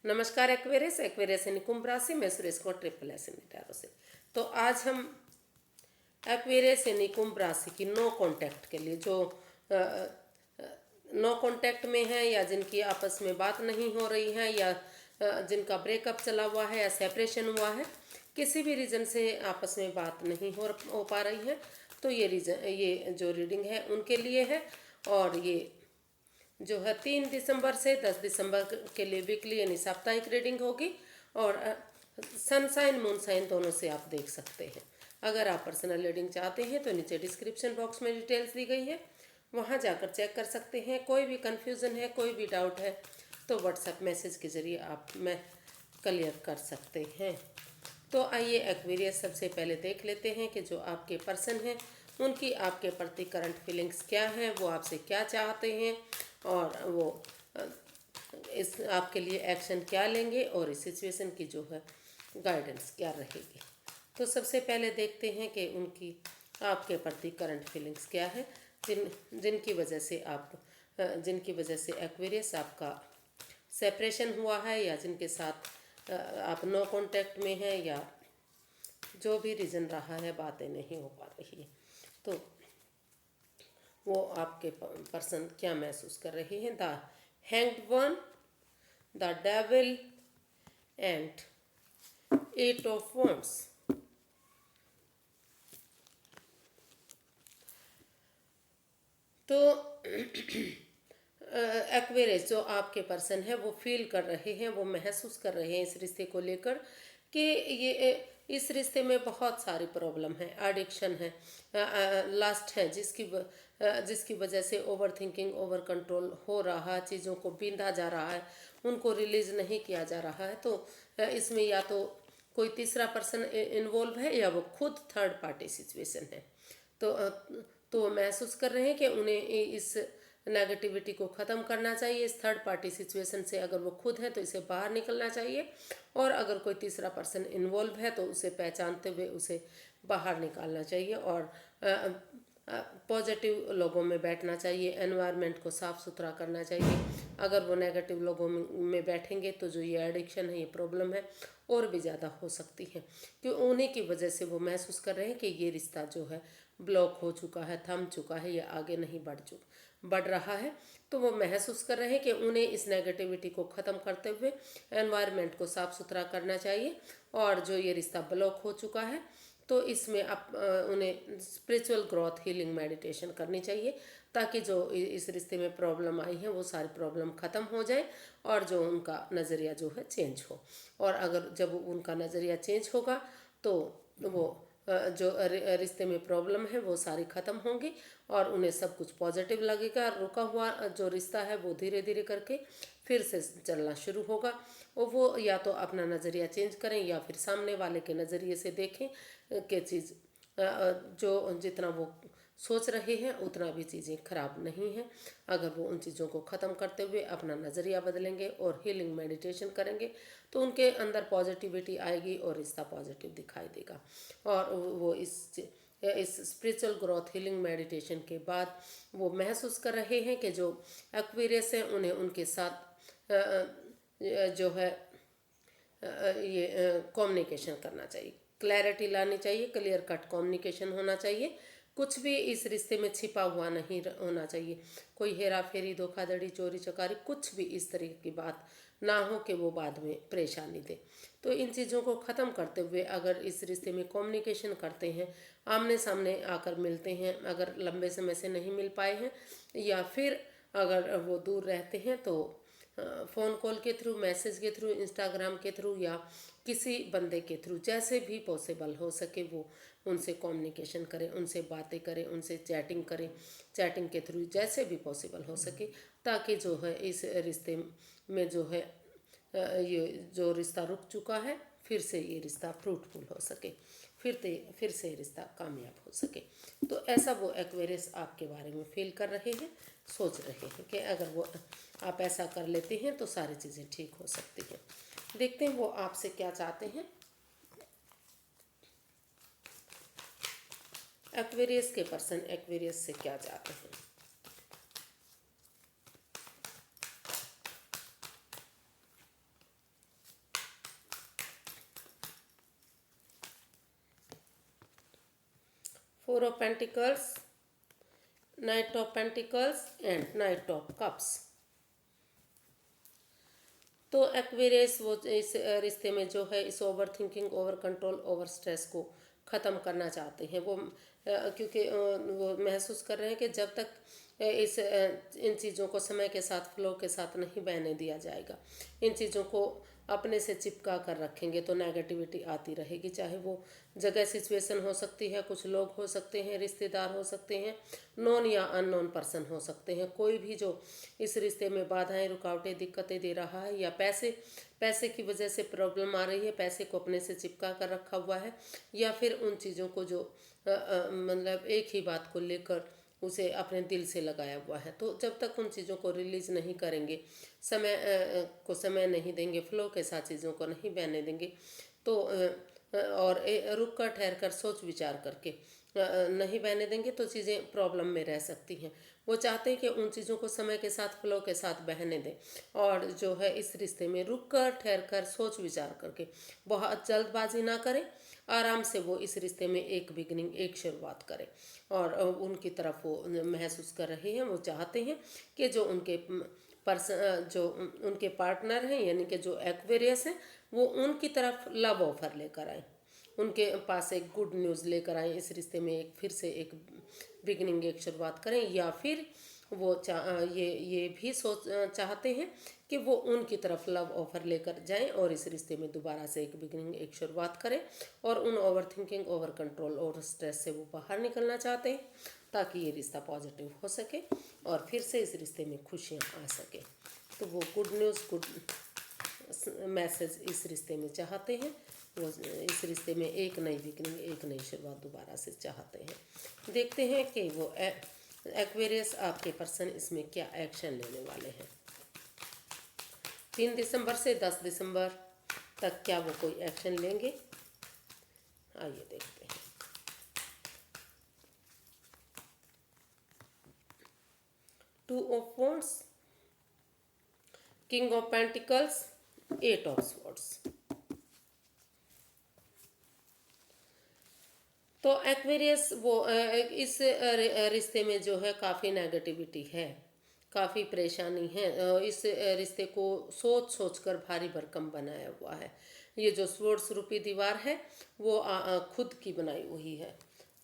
नमस्कार Aquarius Aquarius यानी कुंभ राशि में सुरेश को ट्रिपल एस टैरो से। तो आज हम एक्वेरियस यानी कुंभ राशि की नो कांटेक्ट के लिए जो नो कांटेक्ट में है या जिनकी आपस में बात नहीं हो रही है या जिनका ब्रेकअप चला हुआ है या सेपरेशन हुआ है, किसी भी रीज़न से आपस में बात नहीं हो पा रही है, तो ये जो रीडिंग है उनके लिए है। और ये जो है 3 दिसंबर से 10 दिसंबर के लिए वीकली यानी साप्ताहिक रीडिंग होगी। और सनसाइन मूनसाइन दोनों से आप देख सकते हैं। अगर आप पर्सनल रीडिंग चाहते हैं तो नीचे डिस्क्रिप्शन बॉक्स में डिटेल्स दी गई है, वहाँ जाकर चेक कर सकते हैं। कोई भी कन्फ्यूज़न है, कोई भी डाउट है तो व्हाट्सएप मैसेज के ज़रिए आप मैं क्लियर कर सकते हैं। तो आइए एक्वेरियस सबसे पहले देख लेते हैं कि जो आपके पर्सन हैं उनकी आपके प्रति करंट फीलिंग्स क्या हैं, वो आपसे क्या चाहते हैं और वो इस आपके लिए एक्शन क्या लेंगे और इस सिचुएशन की जो है गाइडेंस क्या रहेगी। तो सबसे पहले देखते हैं कि उनकी आपके प्रति करंट फीलिंग्स क्या है, जिनकी वजह से एक्वेरियस आपका सेपरेशन हुआ है या जिनके साथ आप नो कांटेक्ट में हैं या जो भी रीज़न रहा है, बातें नहीं हो पा रही है। तो वो आपके पर्सन क्या महसूस कर रहे हैं। The hanged one, the devil and 8 of wands. तो एक्वेरियस जो आपके पर्सन है वो फील कर रहे हैं, वो महसूस कर रहे हैं इस रिश्ते को लेकर कि ये इस रिश्ते में बहुत सारी प्रॉब्लम है, एडिक्शन है, लास्ट है, जिसकी वजह से ओवर थिंकिंग, ओवर कंट्रोल हो रहा है, चीज़ों को बींधा जा रहा है, उनको रिलीज नहीं किया जा रहा है। तो इसमें या तो कोई तीसरा पर्सन इन्वॉल्व है या वो खुद थर्ड पार्टी सिचुएशन है। तो वो महसूस कर रहे हैं कि उन्हें इस नेगेटिविटी को ख़त्म करना चाहिए। इस थर्ड पार्टी सिचुएशन से अगर वो खुद है तो इसे बाहर निकलना चाहिए, और अगर कोई तीसरा पर्सन इन्वॉल्व है तो उसे पहचानते हुए उसे बाहर निकालना चाहिए और पॉजिटिव लोगों में बैठना चाहिए, एनवायरनमेंट को साफ़ सुथरा करना चाहिए। अगर वो नेगेटिव लोगों में बैठेंगे तो जो ये एडिक्शन है, ये प्रॉब्लम है, और भी ज़्यादा हो सकती है, क्योंकि उन्हीं की वजह से वो महसूस कर रहे हैं कि ये रिश्ता जो है ब्लॉक हो चुका है, थम चुका है, या आगे नहीं बढ़ रहा है। तो वो महसूस कर रहे हैं कि उन्हें इस नेगेटिविटी को ख़त्म करते हुए एनवायरनमेंट को साफ़ सुथरा करना चाहिए, और जो ये रिश्ता ब्लॉक हो चुका है तो इसमें उन्हें स्पिरिचुअल ग्रोथ, हीलिंग, मेडिटेशन करनी चाहिए, ताकि जो इस रिश्ते में प्रॉब्लम आई है वो सारी प्रॉब्लम ख़त्म हो जाए और जो उनका नज़रिया जो है चेंज हो। और अगर जब उनका नज़रिया चेंज होगा तो वो जो रिश्ते में प्रॉब्लम है वो सारी ख़त्म होंगी और उन्हें सब कुछ पॉजिटिव लगेगा। रुका हुआ जो रिश्ता है वो धीरे धीरे करके फिर से चलना शुरू होगा, और वो या तो अपना नज़रिया चेंज करें या फिर सामने वाले के नज़रिए से देखें कि चीज़ जो जितना वो सोच रहे हैं उतना भी चीज़ें खराब नहीं हैं। अगर वो उन चीज़ों को ख़त्म करते हुए अपना नज़रिया बदलेंगे और हीलिंग मेडिटेशन करेंगे तो उनके अंदर पॉजिटिविटी आएगी और रिश्ता पॉजिटिव दिखाई देगा। और वो इस स्पिरिचुअल ग्रोथ, हीलिंग मेडिटेशन के बाद वो महसूस कर रहे हैं कि जो एक्वेरियस है उन्हें उनके साथ जो है ये कम्युनिकेशन करना चाहिए, क्लैरिटी लानी चाहिए, क्लियर कट कम्युनिकेशन होना चाहिए। कुछ भी इस रिश्ते में छिपा हुआ नहीं होना चाहिए। कोई हेरा फेरी, धोखाधड़ी, चोरी चकारी, कुछ भी इस तरीके की बात ना हो कि वो बाद में परेशानी दे। तो इन चीज़ों को ख़त्म करते हुए अगर इस रिश्ते में कम्युनिकेशन करते हैं, आमने सामने आकर मिलते हैं, अगर लंबे समय से नहीं मिल पाए हैं या फिर अगर वो दूर रहते हैं तो फ़ोन कॉल के थ्रू, मैसेज के थ्रू, इंस्टाग्राम के थ्रू या किसी बंदे के थ्रू, जैसे भी पॉसिबल हो सके वो उनसे कम्युनिकेशन करें, उनसे बातें करें, उनसे चैटिंग करें, चैटिंग के थ्रू जैसे भी पॉसिबल हो सके, ताकि जो है इस रिश्ते में जो है ये जो रिश्ता रुक चुका है फिर से ये रिश्ता फ्रूटफुल हो सके, फिर से रिश्ता कामयाब हो सके। तो ऐसा वो एक्वेरियस आपके बारे में फील कर रहे हैं, सोच रहे हैं कि अगर वो आप ऐसा कर लेते हैं तो सारी चीज़ें ठीक हो सकती हैं। देखते हैं वो आपसे क्या चाहते हैं। एक्वेरियस के पर्सन एक्वेरियस से क्या चाहते हैं। Four of pentacles, night of pentacles and night of cups. तो एक्वेरियस वो इस रिश्ते में जो है इस over thinking, over control, over stress को ख़त्म करना चाहते हैं। वो क्योंकि वो महसूस कर रहे हैं कि जब तक इन चीज़ों को समय के साथ, फ्लो के साथ नहीं बहने दिया जाएगा, इन चीज़ों को अपने से चिपका कर रखेंगे तो नेगेटिविटी आती रहेगी। चाहे वो जगह, सिचुएशन हो सकती है, कुछ लोग हो सकते हैं, रिश्तेदार हो सकते हैं, नॉन या अननोन पर्सन हो सकते हैं, कोई भी जो इस रिश्ते में बाधाएं, रुकावटें, दिक्कतें दे रहा है, या पैसे की वजह से प्रॉब्लम आ रही है, पैसे को अपने से चिपका कर रखा हुआ है, या फिर उन चीज़ों को जो मतलब एक ही बात को लेकर उसे अपने दिल से लगाया हुआ है। तो जब तक उन चीज़ों को रिलीज नहीं करेंगे, समय को समय नहीं देंगे, फ्लो के साथ चीज़ों को नहीं बहने देंगे, तो और रुक कर, ठहर कर, सोच विचार करके नहीं बहने देंगे तो चीज़ें प्रॉब्लम में रह सकती हैं। वो चाहते हैं कि उन चीज़ों को समय के साथ, फ्लो के साथ बहने दें, और जो है इस रिश्ते में रुक कर, ठहर कर, सोच विचार करके, बहुत जल्दबाजी ना करें, आराम से वो इस रिश्ते में एक बिगनिंग, एक शुरुआत करें। और उनकी तरफ वो महसूस कर रहे हैं, वो चाहते हैं कि जो उनके जो उनके पार्टनर हैं, यानी कि जो एक्वेरियस हैं, वो उनकी तरफ लव ऑफर लेकर आए, उनके पास एक गुड न्यूज़ लेकर आए, इस रिश्ते में एक फिर से एक बिगनिंग, एक शुरुआत करें। या फिर वो ये भी चाहते हैं कि वो उनकी तरफ लव ऑफर लेकर जाएं और इस रिश्ते में दोबारा से एक बिगनिंग, एक शुरुआत करें, और उन ओवर थिंकिंग, ओवर कंट्रोल और स्ट्रेस से वो बाहर निकलना चाहते हैं, ताकि ये रिश्ता पॉजिटिव हो सके और फिर से इस रिश्ते में खुशियाँ आ सके। तो वो गुड न्यूज़, गुड मैसेज इस रिश्ते में चाहते हैं। वो इस रिश्ते में एक नई बिगनिंग, एक नई शुरुआत दोबारा से चाहते हैं। देखते हैं कि वो एक्वेरियस, आपके पर्सन, इसमें क्या एक्शन लेने वाले हैं। 3 दिसंबर से 10 दिसंबर तक क्या वो कोई एक्शन लेंगे, आइए देखते हैं। Two of wands, king of pentacles, 8 of swords. तो एक्वेरियस वो इस रिश्ते में जो है काफ़ी नेगेटिविटी है, काफ़ी परेशानी है। इस रिश्ते को सोच सोच कर भारी भरकम बनाया हुआ है। ये जो स्वॉर्ड्स रूपी दीवार है वो खुद की बनाई हुई है।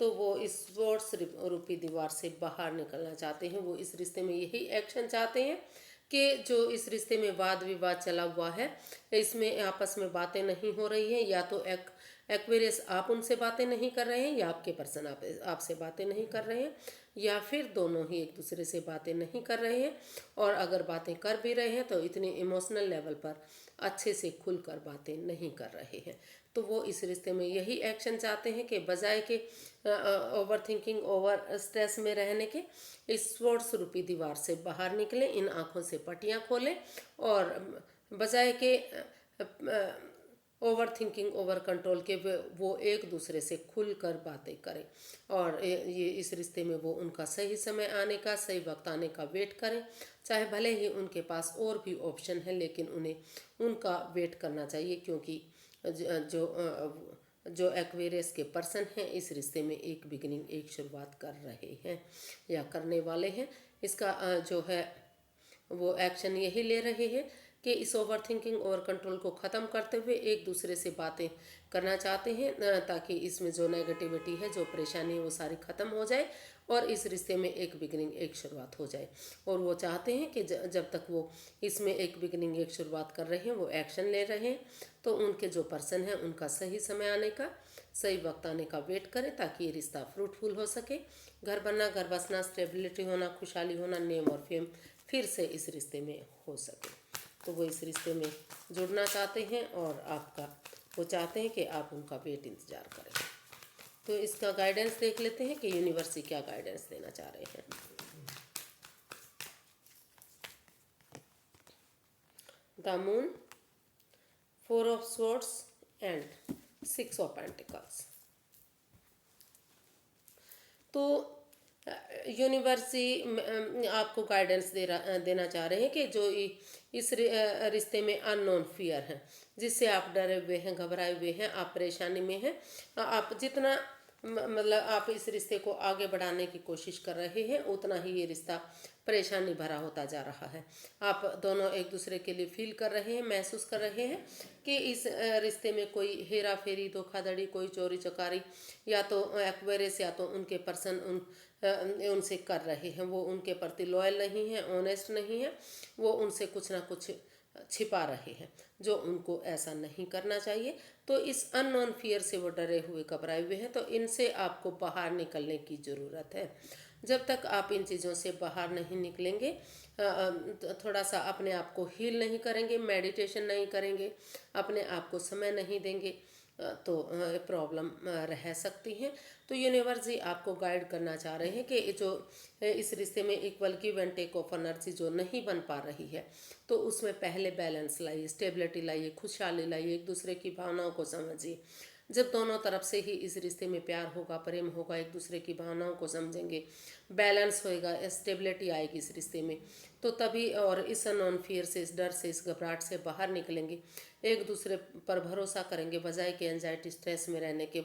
तो वो इस स्वॉर्ड्स रूपी दीवार से बाहर निकलना चाहते हैं। वो इस रिश्ते में यही एक्शन चाहते हैं कि जो इस रिश्ते में वाद विवाद चला हुआ है, इसमें आपस में बातें नहीं हो रही हैं, या तो एक्वेरियस आप उनसे बातें नहीं कर रहे हैं, या आपके पर्सन आपसे बातें नहीं कर रहे हैं, या फिर दोनों ही एक दूसरे से बातें नहीं कर रहे हैं, और अगर बातें कर भी रहे हैं तो इतनी इमोशनल लेवल पर अच्छे से खुलकर बातें नहीं कर रहे हैं। तो वो इस रिश्ते में यही एक्शन चाहते हैं कि बजाय के ओवर थिंकिंग, ओवर स्ट्रेस में रहने के, इस स्वॉर्ड्स रूपी दीवार से बाहर निकलें, इन आँखों से पट्टियाँ खोलें, और बजाय के ओवर थिंकिंग, ओवर कंट्रोल के वो एक दूसरे से खुलकर बातें करें, और ये इस रिश्ते में वो उनका सही समय आने का, सही वक्त आने का वेट करें। चाहे भले ही उनके पास और भी ऑप्शन है, लेकिन उन्हें उनका वेट करना चाहिए, क्योंकि जो एक्वेरियस के पर्सन हैं इस रिश्ते में एक बिगिनिंग, एक शुरुआत कर रहे हैं या करने वाले हैं। इसका जो है वो एक्शन यही ले रहे हैं कि इस ओवर थिंकिंग, ओवर कंट्रोल को ख़त्म करते हुए एक दूसरे से बातें करना चाहते हैं, ताकि इसमें जो नेगेटिविटी है, जो परेशानी है, वो सारी ख़त्म हो जाए और इस रिश्ते में एक बिगिनिंग, एक शुरुआत हो जाए। और वो चाहते हैं कि जब तक वो इसमें एक बिगिनिंग, एक शुरुआत कर रहे हैं, वो एक्शन ले रहे हैं, तो उनके जो पर्सन हैं उनका सही समय आने का, सही वक्त आने का वेट करें, ताकि ये रिश्ता फ्रूटफुल हो सके। घर बनना, घर बसना, स्टेबिलिटी होना, खुशहाली होना, नेम और फेम फिर से इस रिश्ते में हो सके। तो वो इस रिश्ते में जुड़ना चाहते हैं, और वो चाहते हैं कि आप उनका वेट इंतज़ार करें। तो इसका गाइडेंस देख लेते हैं कि यूनिवर्स से क्या गाइडेंस देना चाह रहे हैं। The moon, 4 of swords and 6 of pentacles. तो यूनिवर्स आपको गाइडेंस देना चाह रहे हैं कि जो इस रिश्ते में अननोन फियर है, जिससे आप डरे हुए हैं, घबराए हुए हैं, आप परेशानी में हैं, आप जितना मतलब आप इस रिश्ते को आगे बढ़ाने की कोशिश कर रहे हैं, उतना ही ये रिश्ता परेशानी भरा होता जा रहा है। आप दोनों एक दूसरे के लिए फील कर रहे हैं, महसूस कर रहे हैं कि इस रिश्ते में कोई हेरा फेरी, धोखाधड़ी, कोई चोरी चकारी या तो एक्वेरियस या तो उनके पर्सन उनसे कर रहे हैं। वो उनके प्रति लॉयल नहीं है, ऑनेस्ट नहीं है, वो उनसे कुछ ना कुछ छिपा रहे हैं जो उनको ऐसा नहीं करना चाहिए। तो इस अननोन फियर से वो डरे हुए, घबराए हुए हैं। तो इनसे आपको बाहर निकलने की ज़रूरत है। जब तक आप इन चीज़ों से बाहर नहीं निकलेंगे, थोड़ा सा अपने आप को हील नहीं करेंगे, मेडिटेशन नहीं करेंगे, अपने आप को समय नहीं देंगे, तो प्रॉब्लम रह सकती हैं। तो यूनिवर्स जी आपको गाइड करना चाह रहे हैं कि जो इस रिश्ते में equal give and take of energy जो नहीं बन पा रही है, तो उसमें पहले बैलेंस लाइए, स्टेबिलिटी लाइए, खुशहाली लाइए, एक दूसरे की भावनाओं को समझिए। जब दोनों तरफ से ही इस रिश्ते में प्यार होगा, प्रेम होगा, एक दूसरे की भावनाओं को समझेंगे, बैलेंस होएगा, स्टेबिलिटी आएगी इस रिश्ते में, तो तभी और इस अननोन फियर से, इस डर से, इस घबराहट से बाहर निकलेंगे। एक दूसरे पर भरोसा करेंगे बजाय के एंजाइटी स्ट्रेस में रहने के,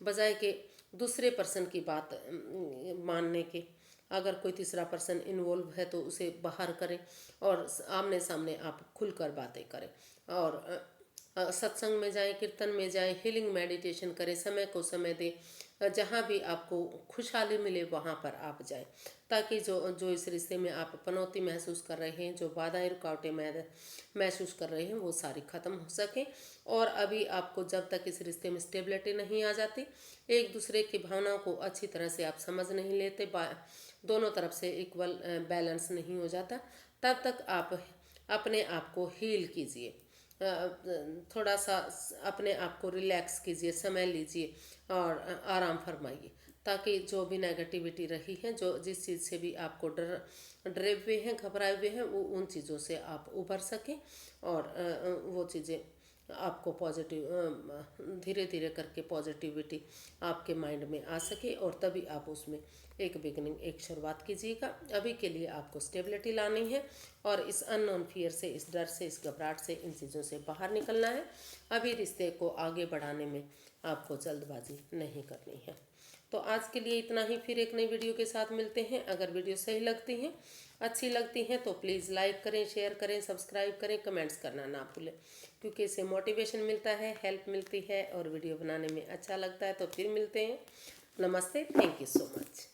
बजाय के दूसरे पर्सन की बात मानने के। अगर कोई तीसरा पर्सन इन्वॉल्व है तो उसे बाहर करें और आमने सामने आप खुलकर बातें करें। और सत्संग में जाएं, कीर्तन में जाएं, हीलिंग मेडिटेशन करें, समय को समय दें। जहाँ भी आपको खुशहाली मिले वहाँ पर आप जाएं, ताकि जो जो इस रिश्ते में आप पनौती महसूस कर रहे हैं, जो बाधाएं रुकावटें महसूस कर रहे हैं, वो सारी ख़त्म हो सके। और अभी आपको जब तक इस रिश्ते में स्टेबिलिटी नहीं आ जाती, एक दूसरे की भावनाओं को अच्छी तरह से आप समझ नहीं लेते, दोनों तरफ से इक्वल बैलेंस नहीं हो जाता, तब तक आप अपने आप को हील कीजिए। थोड़ा सा अपने आप को रिलैक्स कीजिए, समय लीजिए और आराम फरमाइए, ताकि जो भी नेगेटिविटी रही है, जो जिस चीज़ से भी आपको डरे हुए हैं, घबराए हुए हैं, वो उन चीज़ों से आप उभर सकें और वो चीज़ें आपको पॉजिटिव, धीरे धीरे करके पॉजिटिविटी आपके माइंड में आ सके, और तभी आप उसमें एक बिगनिंग, एक शुरुआत कीजिएगा। अभी के लिए आपको स्टेबिलिटी लानी है और इस अननोन फियर से, इस डर से, इस घबराहट से, इन चीज़ों से बाहर निकलना है। अभी रिश्ते को आगे बढ़ाने में आपको जल्दबाजी नहीं करनी है। तो आज के लिए इतना ही, फिर एक नई वीडियो के साथ मिलते हैं। अगर वीडियो सही लगती हैं, अच्छी लगती हैं, तो प्लीज़ लाइक करें, शेयर करें, सब्सक्राइब करें, कमेंट्स करना ना भूलें, क्योंकि इससे मोटिवेशन मिलता है, हेल्प मिलती है और वीडियो बनाने में अच्छा लगता है। तो फिर मिलते हैं। नमस्ते, थैंक यू सो मच।